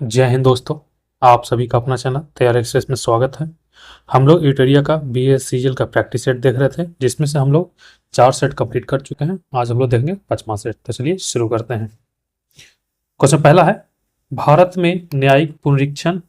जय हिंद दोस्तों। आप सभी का अपना चैनल तैयार एक्सप्रेस में स्वागत है। हम लोग यूटेरिया का बीएस सीजल का प्रैक्टिस सेट देख रहे थे, जिसमें से हम लोग 4 सेट कंप्लीट कर चुके हैं। आज हम लोग देखेंगे 5वां सेट। तो चलिए शुरू करते हैं। क्वेश्चन पहला है, भारत में न्यायिक पुनरीक्षण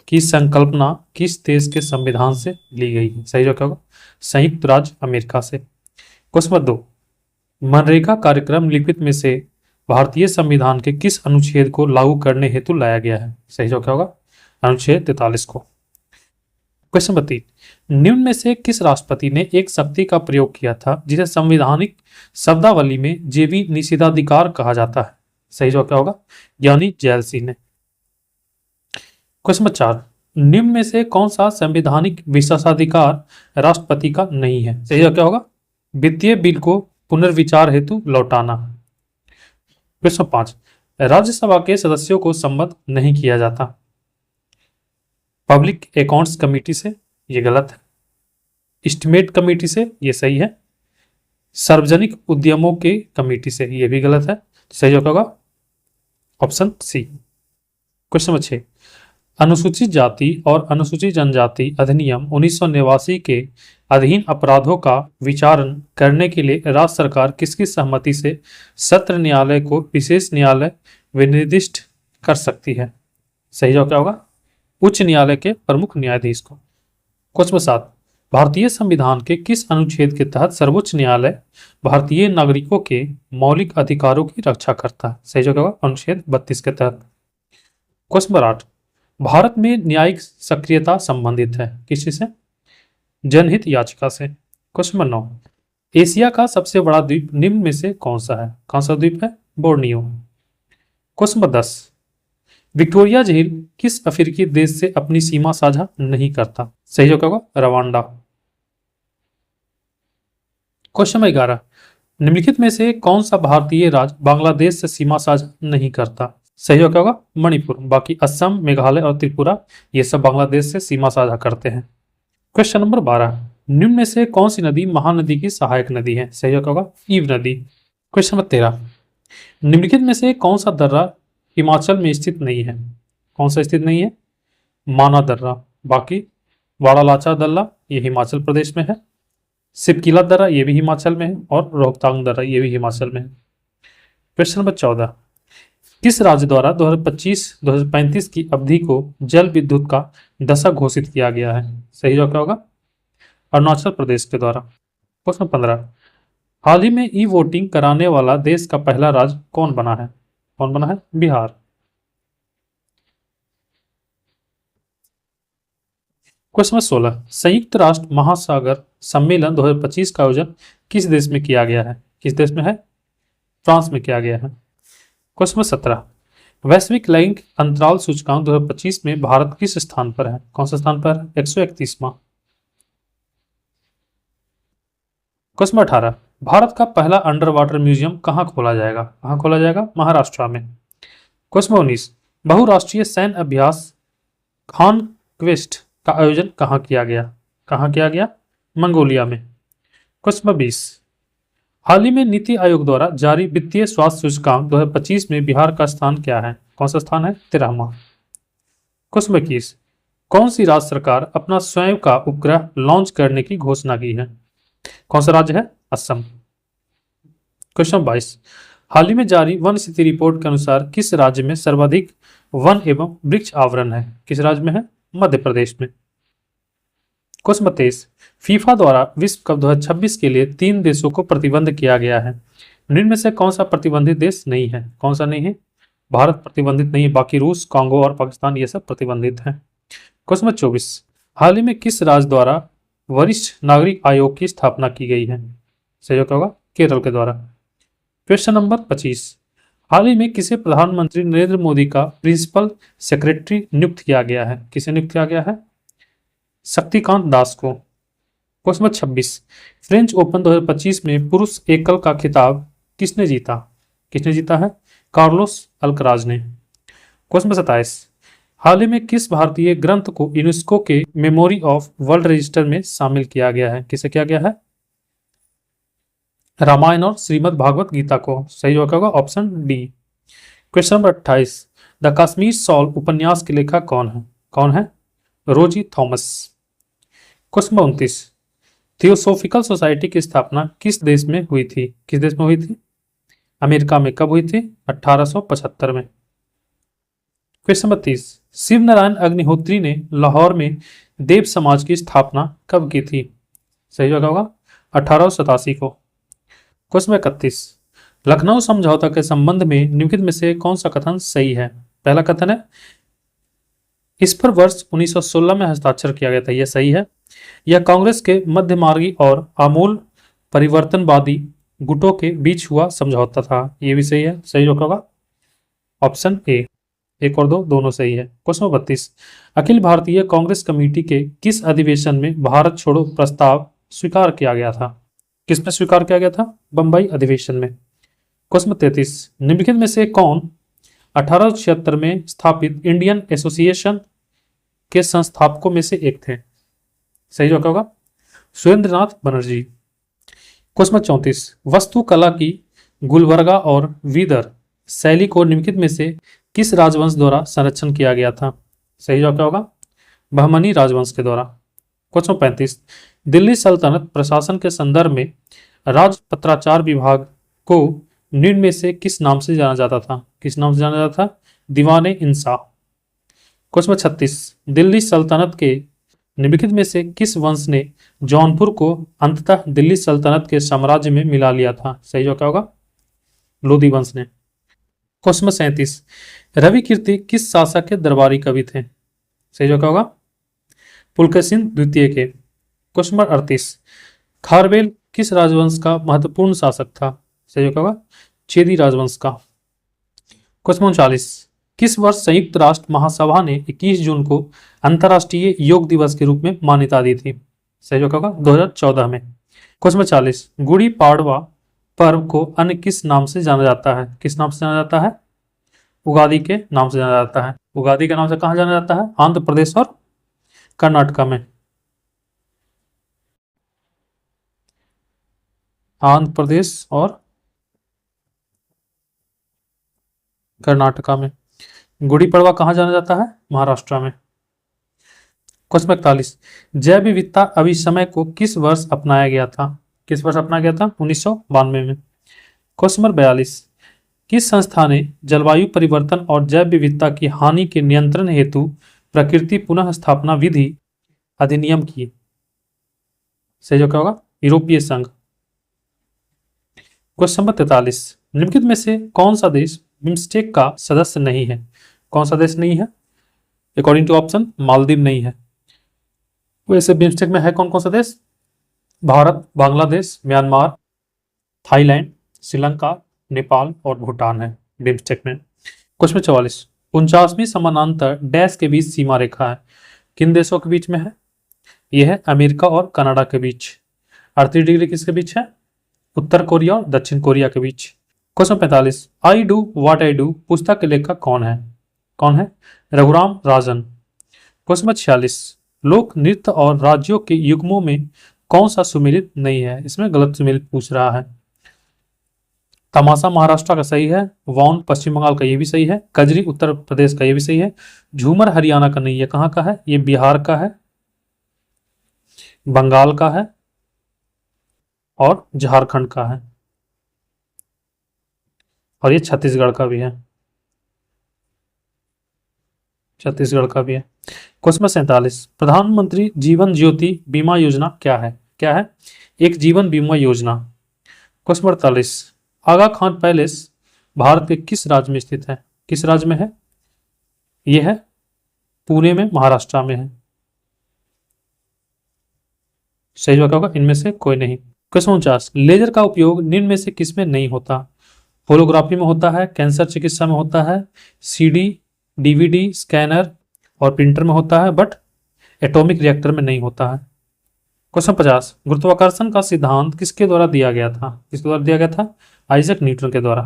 की संकल्पना किस देश के संविधान से ली गई है? सही जवाब क्या होगा? संयुक्त राज्य अमेरिका से। क्वेश्चन नंबर 2, मनरेगा कार्यक्रम लिखित में से भारतीय संविधान के किस अनुच्छेद को लागू करने हेतु लाया गया है? सही जवाब क्या होगा? अनुच्छेद 43 को। क्वेश्चन नंबर 3, निम्न में से किस राष्ट्रपति ने एक शक्ति का प्रयोग किया था जिसे संवैधानिक शब्दावली में जेवी निषेधाधिकार कहा जाता है? सही जवाब क्या होगा? ज्ञानी जैल सिंह ने। क्वेश्चन नंबर 4, निम्न में से कौन सा संवैधानिक विशेषाधिकार राष्ट्रपति का नहीं है? सही जवाब क्या होगा? वित्तीय बिल को पुनर्विचार हेतु लौटाना। क्वेश्चन 5, राज्यसभा के सदस्यों को संबद्ध नहीं किया जाता। पब्लिक अकाउंट्स कमेटी से, ये गलत है। एस्टिमेट कमेटी से, ये सही है। सार्वजनिक उद्यमों के कमेटी से, ये भी गलत है। सही जवाब होगा ऑप्शन सी। क्वेश्चन नंबर 6, अनुसूचित जाति और अनुसूचित जनजाति अधिनियम 1989 के अधीन अपराधों का विचारण करने के लिए राज्य सरकार किसकी सहमति से सत्र न्यायालय को विशेष न्यायालय विनिर्दिष्ट कर सकती है? सही जवाब क्या होगा? उच्च न्यायालय के प्रमुख न्यायाधीश को। क्वेश्चन 7, भारतीय संविधान के किस अनुच्छेद के तहत सर्वोच्च न्यायालय भारतीय नागरिकों के मौलिक अधिकारों की रक्षा करता है? सही जवाब होगा अनुच्छेद 32 के तहत। क्वेश्चन नंबर 8, भारत में न्यायिक सक्रियता संबंधित है किस चीज से? जनहित याचिका से। क्वेश्चन नंबर 9, एशिया का सबसे बड़ा द्वीप निम्न में से कौन सा है? कौन सा द्वीप है? बोर्नियो। क्वेश्चन नंबर 10, विक्टोरिया झील किस अफ्रीकी देश से अपनी सीमा साझा नहीं करता? सही जवाब क्या होगा? रवांडा। क्वेश्चन नंबर 11, निम्नलिखित में से कौन सा भारतीय राज्य बांग्लादेश से सीमा साझा नहीं करता? सही जवाब क्या होगा? मणिपुर। बाकी असम, मेघालय और त्रिपुरा ये सब बांग्लादेश से सीमा साझा करते हैं। क्वेश्चन नंबर 12, निम्न में से कौन सी नदी महानदी की सहायक नदी है? सही जवाब क्या होगा? ईव नदी। क्वेश्चन नंबर 13, निम्नलिखित में से कौन सा दर्रा हिमाचल में स्थित नहीं है? कौन सा स्थित नहीं है? माना दर्रा। बाकी वाड़ालाचा दर्रा ये हिमाचल प्रदेश में है, सिपकिला दर्रा ये भी हिमाचल में है, और रोहतांग दर्रा ये भी हिमाचल में है। क्वेश्चन नंबर 14, किस राज्य द्वारा 2025-2035 की अवधि को जल विद्युत का दशक घोषित किया गया है? सही जवाब क्या होगा? अरुणाचल प्रदेश के द्वारा। क्वेश्चन 15, हाल ही में ई वोटिंग कराने वाला देश का पहला राज्य कौन बना है? कौन बना है? बिहार। क्वेश्चन नंबर 16, संयुक्त राष्ट्र महासागर सम्मेलन 2025 का आयोजन किस देश में किया गया है? किस देश में है? फ्रांस में किया गया है। क्वेश्चन नंबर 17, वैश्विक लैंगिक अंतराल सूचकांक 2025 में भारत किस स्थान पर है? कौन सा स्थान पर है? 131वां। क्वेश्चन नंबर 18, भारत का पहला अंडर वाटर म्यूजियम कहाँ खोला जाएगा? कहाँ खोला जाएगा? महाराष्ट्र में। क्वेश्चन नंबर 19, बहुराष्ट्रीय सैन्य अभ्यास खान क्वेस्ट का आयोजन कहाँ किया गया? कहाँ किया गया? मंगोलिया में। क्वेश्चन नंबर 20, हाल ही में नीति आयोग द्वारा जारी वित्तीय स्वास्थ्य सूचकांक 2025 में बिहार का स्थान क्या है? कौन सा स्थान है? 13वां। क्वेश्चन नंबर 21, कौन सी राज्य सरकार अपना स्वयं का उपग्रह लॉन्च करने की घोषणा की है? कौन सा राज्य है? असम। क्वेश्चन नंबर 22, हाल ही में जारी वन स्थिति रिपोर्ट के अनुसार किस राज्य में सर्वाधिक वन एवं वृक्ष आवरण है? किस राज्य में है? मध्य प्रदेश में। क्वेश्चन नंबर 23, फीफा द्वारा विश्व कप 2026 के लिए 3 देशों को प्रतिबंध किया गया है। निम्न में से कौन सा प्रतिबंधित देश नहीं है? कौन सा नहीं है? भारत प्रतिबंधित नहीं है, बाकी रूस, कांगो और पाकिस्तान ये सब प्रतिबंधित हैं। क्वेश्चन नंबर 24, हाल ही में किस राज्य द्वारा वरिष्ठ नागरिक आयोग की स्थापना की गई है? सही जवाब क्या होगा? केरल के द्वारा। क्वेश्चन नंबर 25, हाल ही में किसे प्रधानमंत्री नरेंद्र मोदी का प्रिंसिपल सेक्रेटरी नियुक्त किया गया है? किसे नियुक्त किया गया है? शक्तिकांत दास को। क्वेश्चन नंबर 26, फ्रेंच ओपन 2025 में पुरुष एकल का खिताब किसने जीता? किसने जीता है? कार्लोस अल्कराज ने। क्वेश्चन नंबर 27, हाल ही में किस भारतीय ग्रंथ को यूनेस्को के मेमोरी ऑफ वर्ल्ड रजिस्टर में शामिल किया गया है? किसे किया गया है? रामायण और श्रीमद् भागवत गीता को। सही जवाब होगा option D. Question number 28, the Kashmir solve उपन्यास के लेखक कौन है? कौन है? रोजी थॉमस। क्वेश्चन 29, थियोसोफिकल सोसाइटी की स्थापना किस देश में हुई थी? किस देश में हुई थी? अमेरिका में। कब हुई थी? 1875 में। क्वेश्चन 32, शिव नारायण अग्निहोत्री ने लाहौर में देव समाज की स्थापना कब की थी? सही जवाब होगा 1887 को। क्वेश्चन 31, लखनऊ समझौता के संबंध में निम्नलिखित में से कौन सा कथन सही है? पहला कथन है इस पर वर्ष 1916 में हस्ताक्षर किया गया था, यह सही है। यह कांग्रेस के मध्यमार्गी और आमूल परिवर्तनवादी गुटों के बीच हुआ समझौता था, यह भी सही है। सही जवाब होगा ऑप्शन ए। एक और दो दोनों सही है। क्वेश्चन 32, अखिल भारतीय कांग्रेस कमेटी के किस अधिवेशन में भारत छोड़ो प्रस्ताव स्वीकार किया गया था? किसमें स्वीकार किया गया था? बंबई अधिवेशन में। क्वेश्चन 33, निम्नलिखित में से कौन 1876 में स्थापित इंडियन एसोसिएशन के संस्थापकों में से एक थे? सही जवाब होगा सुरेंद्रनाथ बनर्जी। क्वेश्चन 34, वास्तुकला की गुलबर्गा और वीदर शैली को निम्नलिखित में से किस राजवंश द्वारा संरक्षण किया गया था? सही जवाब क्या होगा बहमनी राजवंश के द्वारा। क्वेश्चन 35, दिल्ली सल्तनत प्रशासन के संदर्भ में राजपत्राचार विभाग को निम्न में से किस नाम से जाना जाता था? किस नाम से जाना जाता था? दीवाने इंसाफ। क्वेश्चन 36, दिल्ली सल्तनत के निम्नलिखित में से किस वंश ने जौनपुर को अंततः दिल्ली सल्तनत के साम्राज्य में मिला लिया था? सही जवाब क्या होगा लोधी वंश ने। क्वेश्चन 37, रवि कीर्ति किस शासक के दरबारी कवि थे? सही जवाब क्या होगा पुलकेशिन द्वितीय के। क्वेश्चन 38, खारवेल किस राजवंश का महत्वपूर्ण शासक था? सही जवाब क्या होगा चेदी राजवंश का। क्वेश्चन 39, किस वर्ष संयुक्त राष्ट्र महासभा ने 21 जून को अंतर्राष्ट्रीय योग दिवस के रूप में मान्यता दी थी? सही जवाब होगा 2014 में। क्वेश्चन 40, गुड़ी पाड़वा पर्व को अन्य किस नाम से जाना जाता है? किस नाम से जाना जाता है? उगादि के नाम से जाना जाता है। उगादि के नाम से कहाँ जाना जाता है? आंध्र प्रदेश और कर्नाटका में। आंध्र प्रदेश और कर्नाटका में। गुड़ी पड़वा कहाँ जाना जाता है? महाराष्ट्र में। क्वेश्चन 41, जैव विविधता अभिसमय को किस वर्ष अपनाया गया था? किस वर्ष अपनाया गया था? 1992 में। क्वेश्चन 42, किस संस्था ने जलवायु परिवर्तन और जैव विविधता की हानि के नियंत्रण हेतु प्रकृति पुनः स्थापना विधि अधिनियम की? सही जवाब क्या होगा यूरोपीय संघ। क्वेश्चन 43, निम्नलिखित में से कौन सा देश बिम्स्टेक का सदस्य नहीं है? कौन सा देश नहीं है? अकॉर्डिंग टू ऑप्शन मालदीव नहीं है। वैसे बिम्स्टेक में है कौन कौन सा देश? भारत, बांग्लादेश, म्यांमार, थाईलैंड, श्रीलंका, नेपाल और भूटान है बिम्स्टेक में। क्वेश्चन 44, 49वीं समानांतर डैश के बीच सीमा रेखा है, किन देशों के बीच में है? यह है अमेरिका और कनाडा के बीच। 38 डिग्री किसके बीच है? उत्तर कोरिया और दक्षिण कोरिया के बीच। Question 45, I do what I do पुस्तक के लेखक कौन है? कौन है? रघुराम राजन। क्वेश्चन 46, लोक नृत्य और राज्यों के युग्मों में कौन सा सुमेलित नहीं है? इसमें गलत सुमेलित पूछ रहा है। तमाशा महाराष्ट्र का सही है, वॉन पश्चिम बंगाल का ये भी सही है, कजरी उत्तर प्रदेश का ये भी सही है, झूमर हरियाणा का नहीं, ये कहाँ का है? ये बिहार का है, बंगाल का है और झारखंड का है और ये छत्तीसगढ़ का भी है, छत्तीसगढ़ का भी है। क्वेश्चन 47, प्रधानमंत्री जीवन ज्योति बीमा योजना क्या है? क्या है? एक जीवन बीमा योजना। क्वेश्चन 48, आगा खान पैलेस भारत के किस राज्य में स्थित है? किस राज्य में है? यह है पुणे में, महाराष्ट्र में है। सही जवाब होगा इनमें से कोई नहीं। क्वेश्चन 49, लेजर का उपयोग निम्न में से किसमें नहीं होता? होलोग्राफी में होता है, कैंसर चिकित्सा में होता है, सीडी डीवीडी स्कैनर और प्रिंटर में होता है, बट एटॉमिक रिएक्टर में नहीं होता है। क्वेश्चन 50, गुरुत्वाकर्षण का सिद्धांत किसके द्वारा दिया गया था? किसके द्वारा दिया गया था? आइजैक न्यूटन के द्वारा।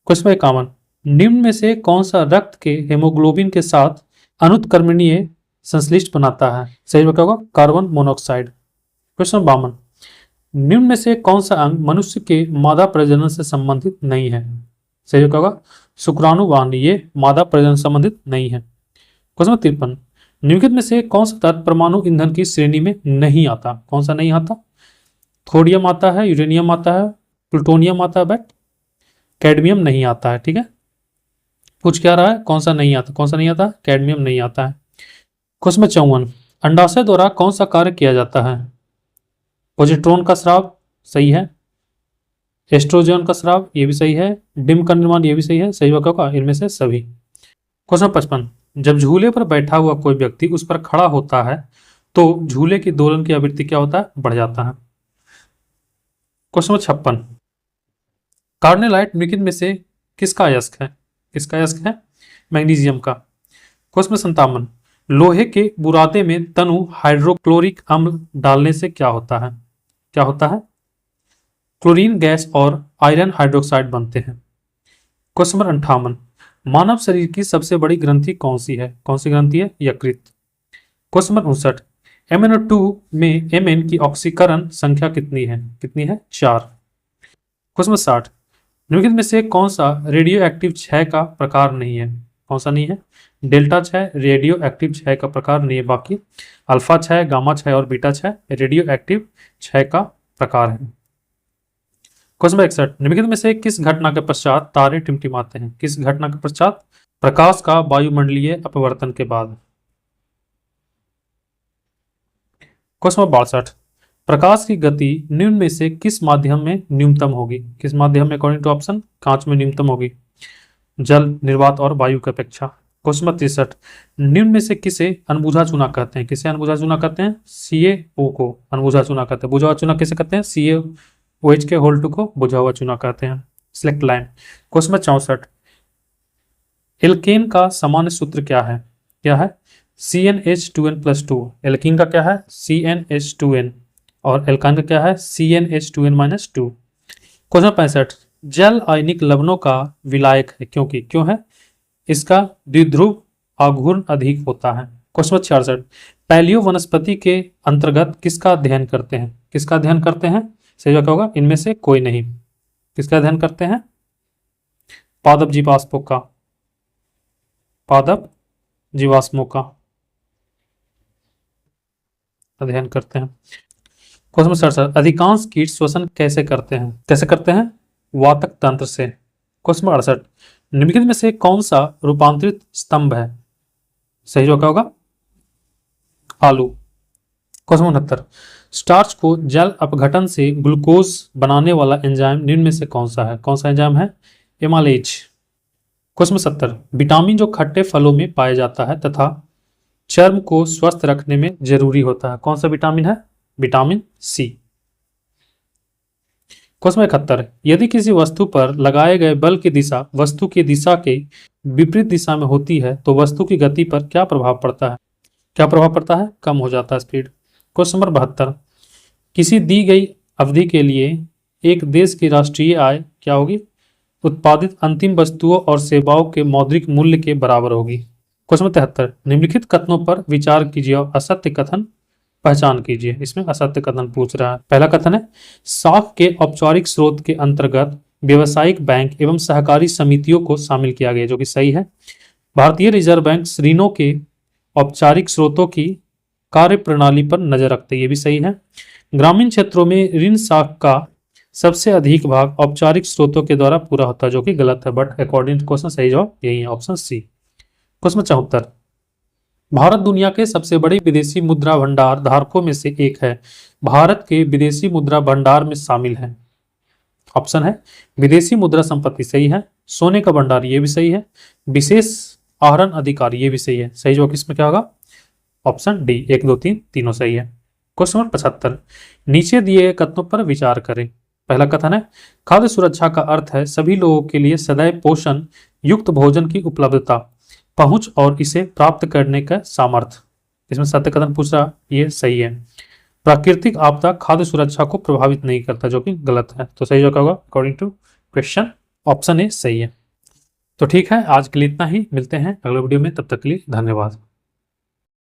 क्वेश्चन 51, निम्न में से कौन सा रक्त के हेमोग्लोबिन के साथ अनुत्क्रमणीय संश्लिष्ट बनाता है? सही जवाब होगा कार्बन मोनोऑक्साइड। क्वेश्चन 52, निम्न में से कौन सा अंग मनुष्य के मादा प्रजनन से संबंधित नहीं है? सही जवाब होगा शुक्राणुवाहिनी, ये मादा प्रजनन संबंधित नहीं है। क्वेश्चन नंबर 53, निम्नलिखित में से कौन सा तत्व परमाणु ईंधन की श्रेणी में नहीं आता? कौन सा नहीं आता? थोडियम आता है, यूरेनियम आता है, प्लूटोनियम आता है, बट कैडमियम नहीं आता है। ठीक है, पूछ क्या रहा है, कौन सा नहीं आता? कौन सा नहीं आता? कैडमियम नहीं आता है। क्वेश्चन नंबर 54, अंडाशय द्वारा कौन सा कार्य किया जाता है? पोजिट्रॉन का स्राव, सही है। एस्ट्रोजन का स्राव, ये भी सही है। डिम का निर्माण, ये भी सही है। सही होगा इनमें से सभी। क्वेश्चन नंबर 55, जब झूले पर बैठा हुआ कोई व्यक्ति उस पर खड़ा होता है तो झूले की दोलन की आवृत्ति क्या होता है? बढ़ जाता है। क्वेश्चन नंबर 56, कार्नेलाइट निम्नलिखित में से किसका अयस्क है? किसका अयस्क है? मैग्नीशियम का। क्वेश्चन नंबर 57, लोहे के बुरादे में तनु हाइड्रोक्लोरिक अम्ल डालने से क्या होता है? क्या होता है? क्लोरीन गैस और आयरन हाइड्रोक्साइड बनते हैं। क्वेश्चन नंबर 58, मानव शरीर की सबसे बड़ी ग्रंथि कौन सी है? कौन सी ग्रंथि है? यकृत। क्वेश्चन नंबर 59, MnO2 में Mn की ऑक्सीकरण संख्या कितनी है? कितनी है? 4। क्वेश्चन नंबर 60, निम्नलिखित में से कौन सा रेडियो एक्टिव क्षय का प्रकार नहीं है? कौन सा नहीं है? डेल्टा क्षय रेडियो एक्टिव क्षय का प्रकार नहीं है, बाकी अल्फा क्षय, गामा क्षय और बीटा क्षय रेडियो एक्टिव क्षय का प्रकार है। क्वेश्चन नंबर 61, निम्नलिखित में से किस घटना के पश्चात तारे टिमटिमाते हैं? किस घटना के पश्चात? प्रकाश का वायुमंडलीय अपवर्तन के बाद। क्वेश्चन नंबर 62, प्रकाश की गति निम्न में से किस माध्यम में न्यूनतम होगी? किस माध्यम में? अकॉर्डिंग टू ऑप्शन, कांच में न्यूनतम होगी, जल, निर्वात और वायु की अपेक्षा। क्वेश्चन नंबर 63, निम्न में से किसे अनबुझा चूना कहते हैं? किसे अनबुझा चूना कहते हैं? CaO को अनबुझा चूना कहते हैं। बुझा हुआ चूना किसे कहते हैं? CaOH के होल 2 को बुझा हुआ चूना कहते हैं। Slaked lime. Question number 64, alkane का सामान्य सूत्र क्या है? क्या है? CnH2n+2। एल्कीन का क्या है? CnH2n और एल्काइन का क्या है? CnH2n-2। क्वेश्चन 65, जल आयनिक लवणों का विलायक है क्योंकि क्यों है? इसका द्विध्रुव आघूर्ण अधिक होता है। क्वेश्चन 66, पैलियो वनस्पति के अंतर्गत किसका अध्ययन करते हैं? किसका अध्ययन करते हैं? सही जवाब क्या होगा? इनमें से कोई नहीं। किसका अध्ययन करते हैं? पादप जीवाश्मों का। पादप जीवाश्मों का अध्ययन करते हैं। क्वेश्चन 67, अधिकांश कीट श्वसन कैसे करते हैं? कैसे करते हैं? वातक तंत्र से। क्वेश्चन 68, निम्नलिखित में से कौन सा रूपांतरित स्तंभ है? सही जवाब क्या होगा? आलू। क्वेश्चन 69, स्टार्च को जल अपघटन से ग्लूकोज बनाने वाला एंजाइम निम्न में से कौन सा है? कौन सा एंजाइम है? एमालेज। क्वेश्चन 70, विटामिन जो खट्टे फलों में पाया जाता है तथा चर्म को स्वस्थ रखने में जरूरी होता है, कौन सा विटामिन है? Vitamin C। क्वेश्चन 71, यदि किसी वस्तु पर लगाए गए बल की दिशा वस्तु की दिशा के विपरीत दिशा में होती है तो वस्तु की गति पर क्या प्रभाव पड़ता है? क्या प्रभाव पड़ता है? कम हो जाता है स्पीड। क्वेश्चन नंबर 72, किसी दी गई अवधि के लिए एक देश की राष्ट्रीय आय क्या होगी? उत्पादित अंतिम वस्तुओं और सेवाओं के मौद्रिक मूल्य के बराबर होगी। क्वेश्चन नंबर 73, निम्नलिखित कथनों पर विचार कीजिए और असत्य कथन पहचान कीजिए। इसमें असत्य कथन पूछ रहा है। पहला कथन है, साख के औपचारिक स्रोत के अंतर्गत व्यावसायिक बैंक एवं सहकारी समितियों को शामिल किया गया, जो कि सही है। भारतीय रिजर्व बैंक ऋणों के औपचारिक स्रोतों की कार्य प्रणाली पर नजर रखते हैं, ये भी सही है। ग्रामीण क्षेत्रों में ऋण साख का सबसे अधिक भाग औपचारिक स्रोतों के द्वारा पूरा होता है, जो कि गलत है, बट अकॉर्डिंग टू क्वेश्चन सही जवाब यही है, ऑप्शन C। क्वेश्चन 74, भारत दुनिया के सबसे बड़े विदेशी मुद्रा भंडार धारकों में से एक है। भारत के विदेशी मुद्रा भंडार में शामिल है, ऑप्शन है विदेशी मुद्रा संपत्ति, सही है। सोने का भंडार, ये भी सही है। विशेष आहरण अधिकार, ये भी सही है। सही जवाब किसमें क्या होगा? ऑप्शन D, 1, 2, 3 तीनों सही है। क्वेश्चन नंबर 75, नीचे दिए कथनों पर विचार करें। पहला कथन है, खाद्य सुरक्षा का अर्थ है सभी लोगों के लिए सदैव पोषण युक्त भोजन की उपलब्धता, पहुंच और इसे प्राप्त करने का सामर्थ्य। इसमें सत्य कथन पूछ रहा, ये सही है। प्राकृतिक आपदा खाद्य सुरक्षा को प्रभावित नहीं करता, जो कि गलत है। तो सही जवाब होगा according to question, option A सही है। तो ठीक है, आज के लिए इतना ही। मिलते हैं अगले वीडियो में, तब तक के लिए धन्यवाद।